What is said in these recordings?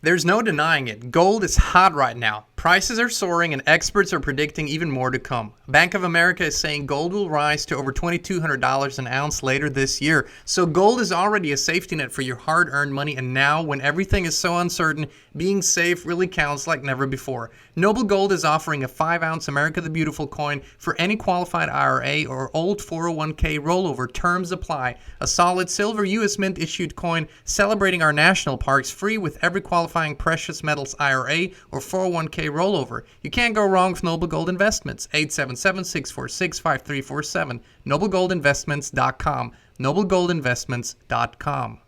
There's no denying it. Gold is hot right now. Prices are soaring and experts are predicting even more to come. Bank of America is saying gold will rise to over $2,200 an ounce later this year. So gold is already a safety net for your hard-earned money, and now when everything is so uncertain, being safe really counts like never before. Noble Gold is offering a 5-ounce America the Beautiful coin for any qualified IRA or old 401k rollover. Terms apply. A solid silver U.S. Mint issued coin celebrating our national parks, free with every qualifying precious metals IRA or 401k rollover. You can't go wrong with Noble Gold Investments. 877-646-5347. NobleGoldInvestments.com. NobleGoldInvestments.com.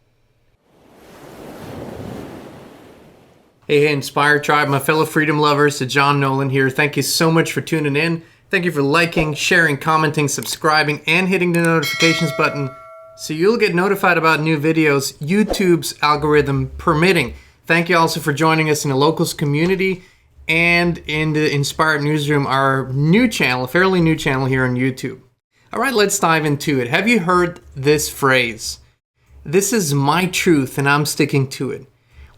Hey, Inspired Tribe, my fellow freedom lovers, it's John Nolan here. Thank you so much for tuning in. Thank you for liking, sharing, commenting, subscribing, and hitting the notifications button so you'll get notified about new videos, YouTube's algorithm permitting. Thank you also for joining us in the locals community and in the Inspired Newsroom, our new channel, a fairly new channel here on YouTube. All right, let's dive into it. Have you heard this phrase? This is my truth and I'm sticking to it.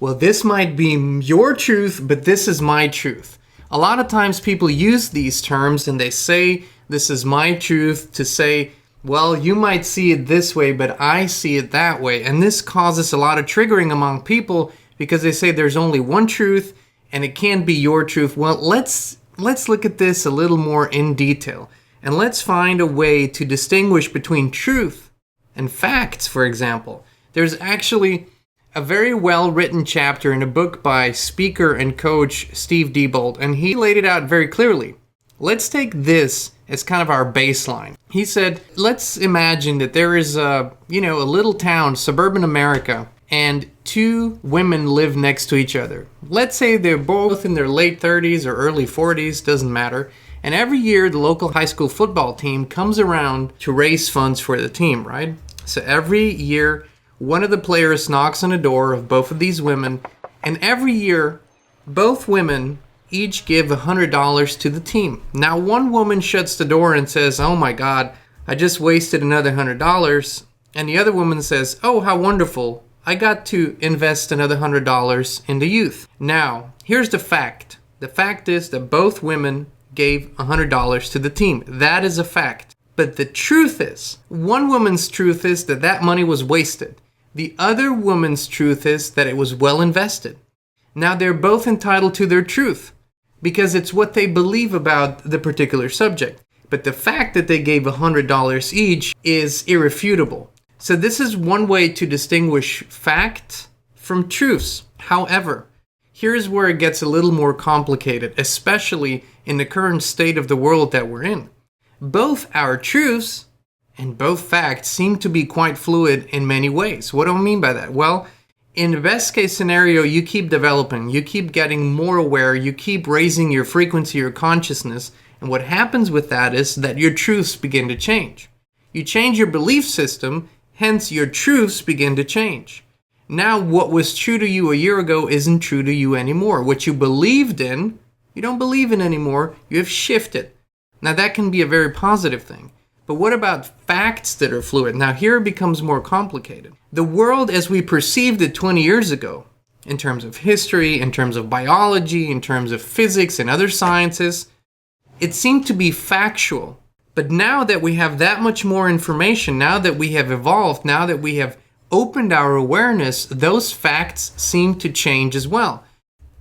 Well, this might be your truth, but this is my truth. A lot of times people use these terms and they say, this is my truth, to say, well, you might see it this way, but I see it that way. And this causes a lot of triggering among people because they say there's only one truth and it can't be your truth. Well, let's look at this a little more in detail. And let's find a way to distinguish between truth and facts, for example. There's actually a very well-written chapter in a book by speaker and coach Steve Diebold, and he laid it out very clearly. Let's take this as kind of our baseline. He said, let's imagine that there is a little town, suburban America, and two women live next to each other. Let's say they're both in their late 30s or early 40s, doesn't matter. And every year, the local high school football team comes around to raise funds for the team, right? So every year, one of the players knocks on the door of both of these women, and every year, both women each give $100 to the team. Now, one woman shuts the door and says, oh my God, I just wasted another $100. And the other woman says, oh, how wonderful. I got to invest another $100 in the youth. Now, here's the fact. The fact is that both women gave $100 to the team. That is a fact. But the truth is, one woman's truth is that that money was wasted. The other woman's truth is that it was well invested. Now, they're both entitled to their truth because it's what they believe about the particular subject. But the fact that they gave $100 each is irrefutable. So this is one way to distinguish fact from truths. However, here's where it gets a little more complicated, especially in the current state of the world that we're in. Both our truths and both facts seem to be quite fluid in many ways. What do I mean by that? Well, in the best case scenario, you keep developing, you keep getting more aware, you keep raising your frequency, your consciousness, and what happens with that is that your truths begin to change. You change your belief system, hence your truths begin to change. Now, what was true to you a year ago isn't true to you anymore. What you believed in, you don't believe in anymore, you have shifted. Now, that can be a very positive thing. But what about facts that are fluid? Now, here it becomes more complicated. The world as we perceived it 20 years ago, in terms of history, in terms of biology, in terms of physics and other sciences, it seemed to be factual. But now that we have that much more information, now that we have evolved, now that we have opened our awareness, those facts seem to change as well.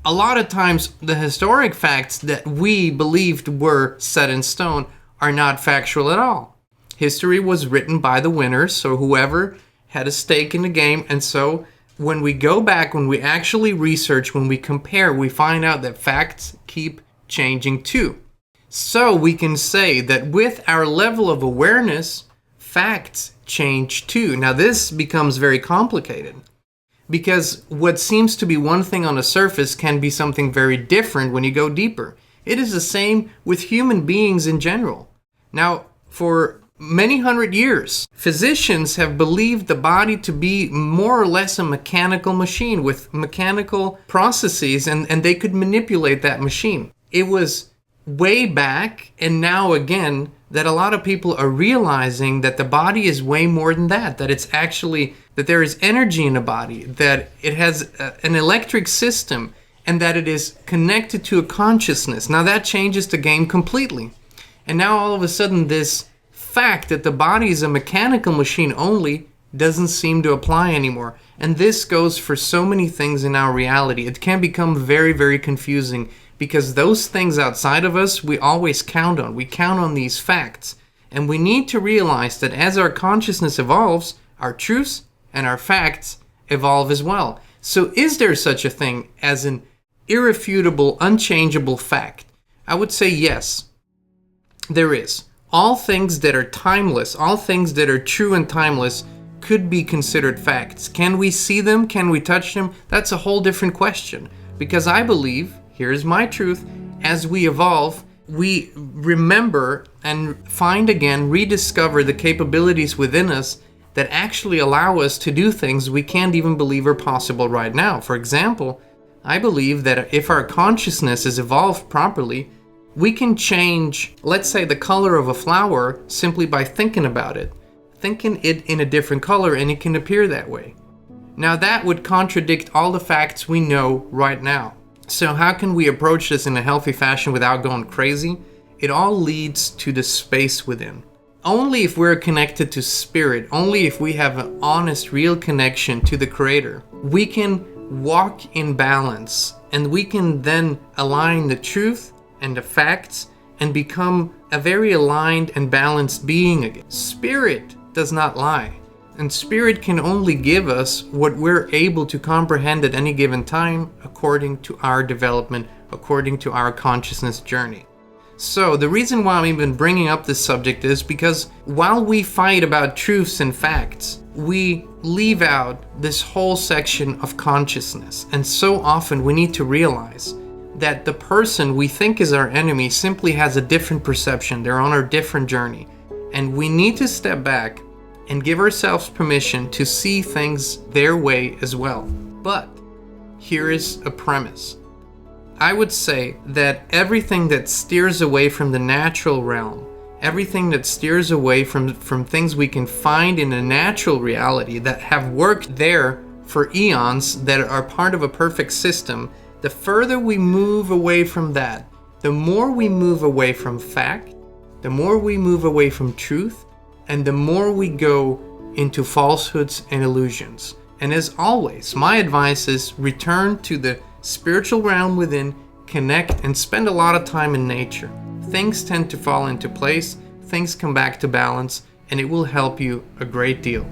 A lot of times, the historic facts that we believed were set in stone are not factual at all. History was written by the winners, so whoever had a stake in the game. And so when we go back, when we actually research, when we compare, we find out that facts keep changing too. So we can say that with our level of awareness, facts change too. Now this becomes very complicated because what seems to be one thing on the surface can be something very different when you go deeper. It is the same with human beings in general. Now, for many hundred years, physicians have believed the body to be more or less a mechanical machine with mechanical processes, and they could manipulate that machine. It was way back, and now again, that a lot of people are realizing that the body is way more than that, that it's actually, that there is energy in the body, that it has an electric system, and that it is connected to a consciousness. Now that changes the game completely. And now all of a sudden this fact that the body is a mechanical machine only doesn't seem to apply anymore. And this goes for so many things in our reality. It can become very, very confusing because those things outside of us we always count on. We count on these facts. And we need to realize that as our consciousness evolves, our truths and our facts evolve as well. So is there such a thing as an irrefutable, unchangeable fact? I would say yes, there is. All things that are timeless, all things that are true and timeless could be considered facts. Can we see them? Can we touch them? That's a whole different question. Because I believe, here's my truth, as we evolve, we remember and find again, rediscover the capabilities within us that actually allow us to do things we can't even believe are possible right now. For example, I believe that if our consciousness is evolved properly, we can change, let's say, the color of a flower simply by thinking about it. Thinking it in a different color, and it can appear that way. Now that would contradict all the facts we know right now. So how can we approach this in a healthy fashion without going crazy? It all leads to the space within. Only if we're connected to spirit, only if we have an honest, real connection to the Creator, we can walk in balance, and we can then align the truth and the facts and become a very aligned and balanced being again. Spirit does not lie, and spirit can only give us what we're able to comprehend at any given time according to our development, according to our consciousness journey. So the reason why I'm even bringing up this subject is because while we fight about truths and facts, we leave out this whole section of consciousness. And so often we need to realize that the person we think is our enemy simply has a different perception. They're on a different journey. And we need to step back and give ourselves permission to see things their way as well. But here is a premise. I would say that everything that steers away from the natural realm, everything that steers away from things we can find in a natural reality that have worked there for eons, that are part of a perfect system, the further we move away from that, the more we move away from fact, the more we move away from truth, and the more we go into falsehoods and illusions. And as always, my advice is return to the spiritual realm within, connect, and spend a lot of time in nature. Things tend to fall into place, things come back to balance, and it will help you a great deal.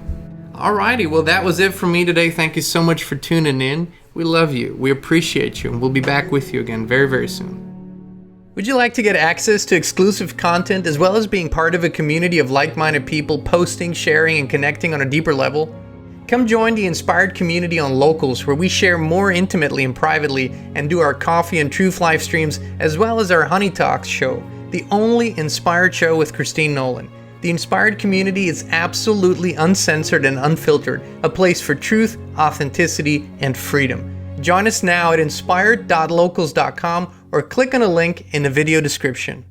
Alrighty, well that was it for me today. Thank you so much for tuning in. We love you, we appreciate you, and we'll be back with you again very, very soon. Would you like to get access to exclusive content as well as being part of a community of like-minded people posting, sharing, and connecting on a deeper level? Come join the Inspired community on Locals, where we share more intimately and privately and do our Coffee and Truth live streams, as well as our Honey Talks show, the only inspired show with Christine Nolan. The Inspired community is absolutely uncensored and unfiltered, a place for truth, authenticity, and freedom. Join us now at inspired.locals.com or click on a link in the video description.